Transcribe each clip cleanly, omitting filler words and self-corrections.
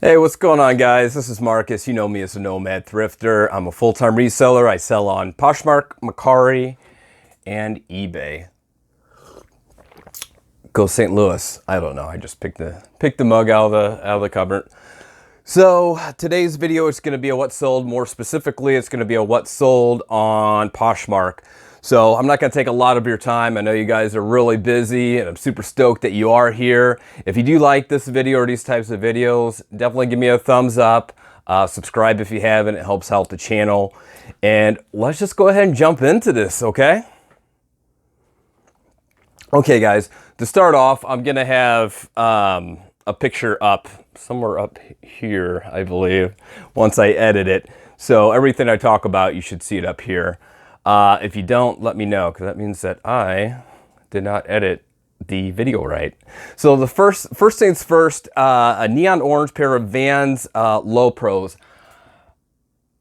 Hey, what's going on, guys? This is Marcus. You know me as a Nomad Thrifter. I'm a full-time reseller. I sell on Poshmark, Mercari, and eBay. Go St. Louis. I don't know. I just picked the mug out of the cupboard. So today's video is going to be a what sold. More specifically, it's going to be a what sold on Poshmark. So I'm not going to take a lot of your time. I know you guys are really busy and I'm super stoked that you are here. If you do like this video or these types of videos, definitely give me a thumbs up. Subscribe if you haven't. It helps out the channel. And let's just go ahead and jump into this, okay? Okay, guys, to start off, I'm going to have a picture up somewhere up here, I believe, once I edit it. So everything I talk about, you should see it up here. If you don't, let me know, because that means that I did not edit the video right. So the first things first, a neon orange pair of Vans Low Pros.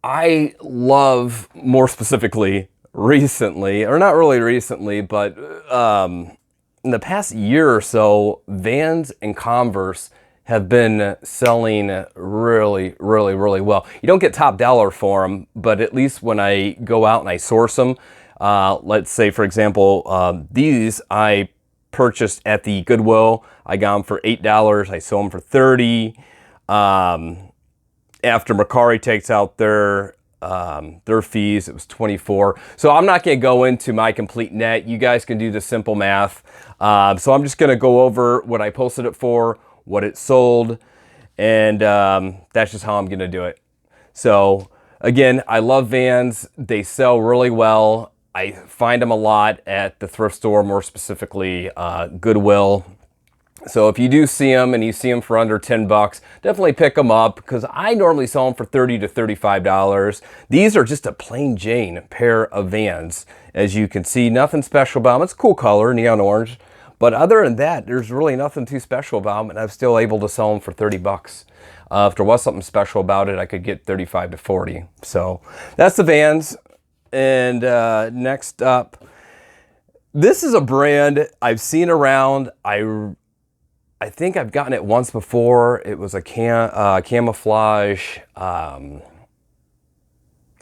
I love, more specifically, recently, or not really recently, but in the past year or so, Vans and Converse have been selling really well. You don't get top dollar for them, but at least when I go out and I source them, let's say, for example, these I purchased at the Goodwill. I got them for $8. I sold them for $30. After Mercari takes out their fees, it was $24. So I'm not going to go into my complete net. You guys can do the simple math. So I'm just going to go over what I posted it for, what it sold, and that's just how I'm going to do it. So again, I love Vans. They sell really well. I find them a lot at the thrift store, more specifically Goodwill. So if you do see them and you see them for under 10 bucks, definitely pick them up, because I normally sell them for $30 to $35. These are just a plain Jane pair of Vans. As you can see, nothing special about them. It's a cool color, neon orange. But other than that, there's really nothing too special about them, and I'm still able to sell them for 30 bucks. If there was something special about it, I could get 35 to 40. So that's the Vans. And next up, this is a brand I've seen around. I think I've gotten it once before. It was a camouflage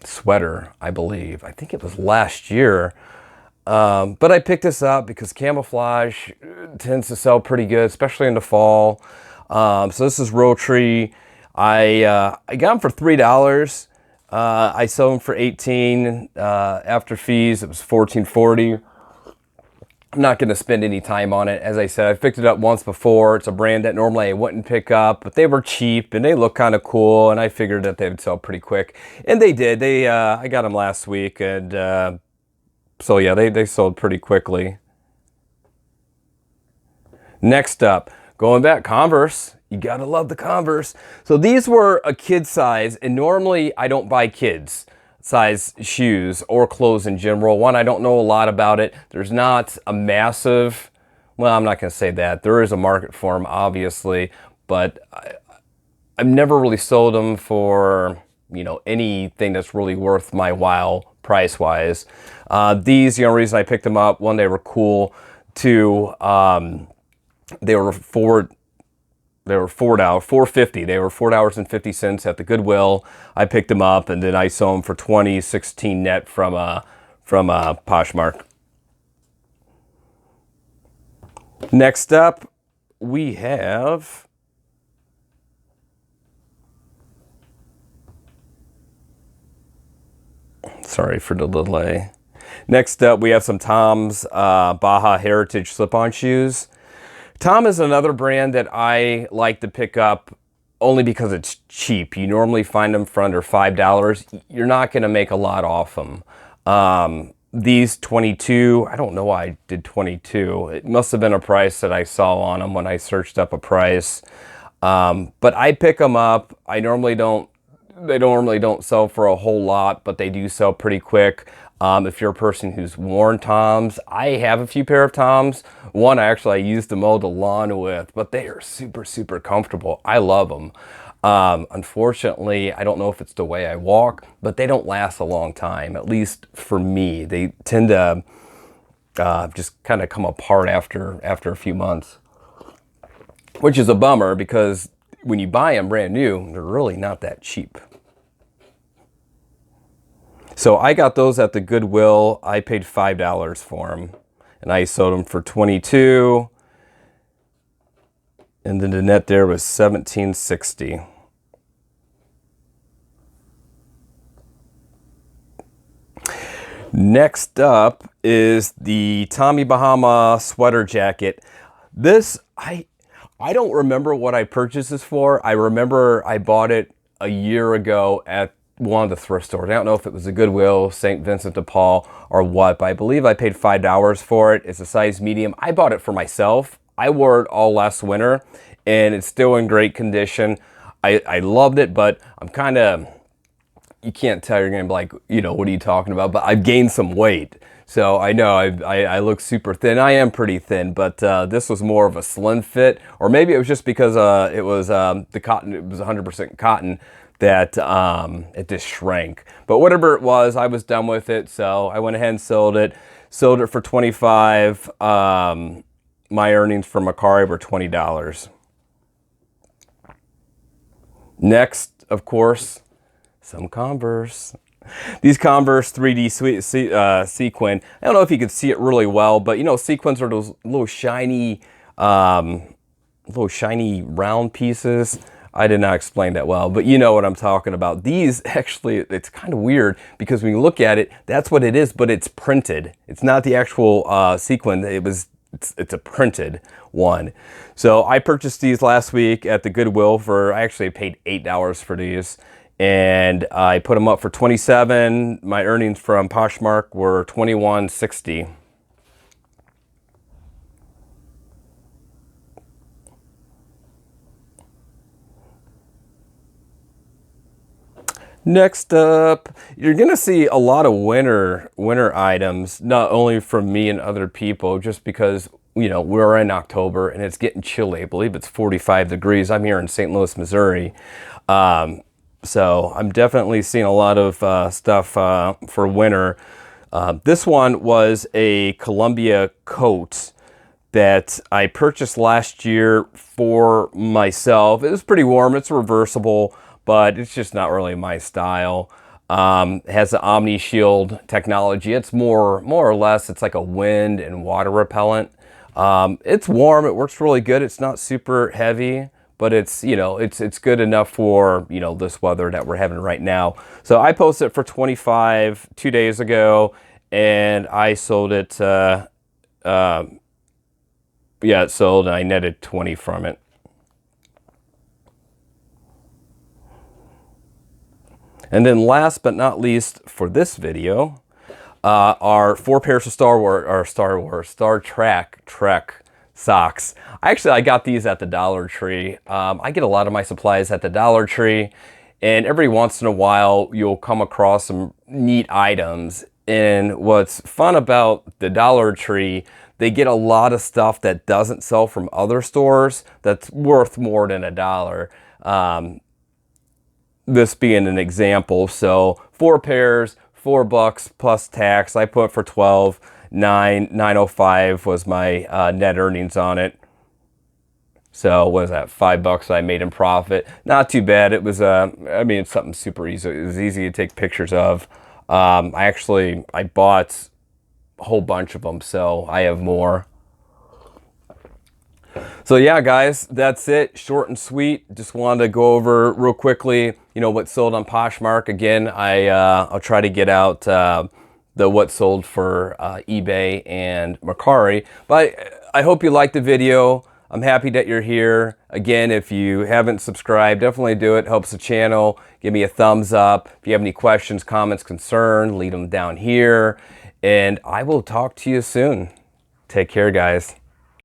sweater, I believe. I think it was last year. But I picked this up because camouflage tends to sell pretty good, especially in the fall. So this is Rotary. I got them for $3. I sold them for $18. After fees, it was $14.40. I'm not going to spend any time on it. As I said, I picked it up once before. It's a brand that normally I wouldn't pick up, but they were cheap and they look kind of cool, and I figured that they would sell pretty quick. And they did. I got them last week, and so yeah, they sold pretty quickly. Next up, going back, Converse. You gotta love the Converse. So these were a kid size, and normally I don't buy kids size shoes or clothes in general. One, I don't know a lot about it. There's not a massive, well, I'm not gonna say that. There is a market for them, obviously, but I've never really sold them for, you know, anything that's really worth my while price-wise. These, the only reason I picked them up, one, they were cool. Two, they were $4.50. They were $4.50 at the Goodwill. I picked them up, and then I sold them for $20.16 net from Poshmark. Next up, we have sorry for the delay. Next up, we have some Tom's Baja Heritage slip-on shoes. Tom is another brand that I like to pick up only because it's cheap. You normally find them for under $5. You're not going to make a lot off them. These 22, I don't know why I did 22. It must have been a price that I saw on them when I searched up a price. But I pick them up. They normally don't sell for a whole lot, but they do sell pretty quick. If you're a person who's worn Toms, I have a few pair of Toms. One I used to mow the lawn with, but they are super comfortable. I love them. Unfortunately, I don't know if it's the way I walk, but they don't last a long time, at least for me. They tend to just kind of come apart after a few months, which is a bummer because when you buy them brand new, they're really not that cheap. So I got those at the Goodwill. I paid $5 for them, and I sold them for $22. And then the net there was $17.60. Next up is the Tommy Bahama sweater jacket. This, I don't remember what I purchased this for. I remember I bought it a year ago at one of the thrift stores. I don't know if it was a Goodwill, St. Vincent de Paul, or what, but I believe I paid $5 for it. It's a size medium. I bought it for myself. I wore it all last winter, and it's still in great condition. I loved it, but I'm kind of, you can't tell, you're gonna be like, you know, what are you talking about? But I've gained some weight. So I know I look super thin. I am pretty thin, but this was more of a slim fit, or maybe it was just because it was the cotton, it was 100% cotton, that it just shrank. But whatever it was, I was done with it, so I went ahead and sold it. Sold it for $25. My earnings from Macari were $20. Next, of course, some Converse. These Converse 3D sequin. I don't know if you can see it really well, but you know, sequins are those little shiny round pieces. I did not explain that well, but you know what I'm talking about. These actually, it's kind of weird because when you look at it, that's what it is, but it's printed. It's not the actual sequin. It's a printed one. So I purchased these last week at the Goodwill I actually paid $8 for these. And I put them up for $27. My earnings from Poshmark were $21.60. Next up, you're gonna see a lot of winter items, not only from me and other people, just because, you know, we're in October and it's getting chilly. I believe it's 45 degrees. I'm here in St. Louis, Missouri. So I'm definitely seeing a lot of stuff for winter. This one was a Columbia coat that I purchased last year for myself. It was pretty warm. It's reversible, but it's just not really my style. It has the Omni Shield technology. It's more or less, it's like a wind and water repellent. It's warm. It works really good. It's not super heavy, but it's, you know, it's good enough for, you know, this weather that we're having right now. So I posted it for $25 2 days ago, and I sold it, yeah, it sold, and I netted 20 from it. And then last but not least for this video, are 4 pairs of Star Trek socks. I got these at the Dollar Tree. I get a lot of my supplies at the Dollar Tree, and every once in a while you'll come across some neat items. And what's fun about the Dollar Tree, they get a lot of stuff that doesn't sell from other stores that's worth more than $1. This being an example. So 4 pairs, $4 plus tax. I put for 12. $9.05 was my net earnings on it. So what was that, $5 I made in profit? Not too bad. It was I mean, it's something super easy. It was easy to take pictures of. I bought a whole bunch of them, so I have more. So yeah, guys, that's it. Short and sweet. Just wanted to go over real quickly, you know, what sold on Poshmark. Again, I'll try to get out the what sold for eBay and Macari. But I hope you liked the video. I'm happy that you're here. Again, if you haven't subscribed, definitely do it. Helps the channel. Give me a thumbs up. If you have any questions, comments, concerns, leave them down here. And I will talk to you soon. Take care, guys.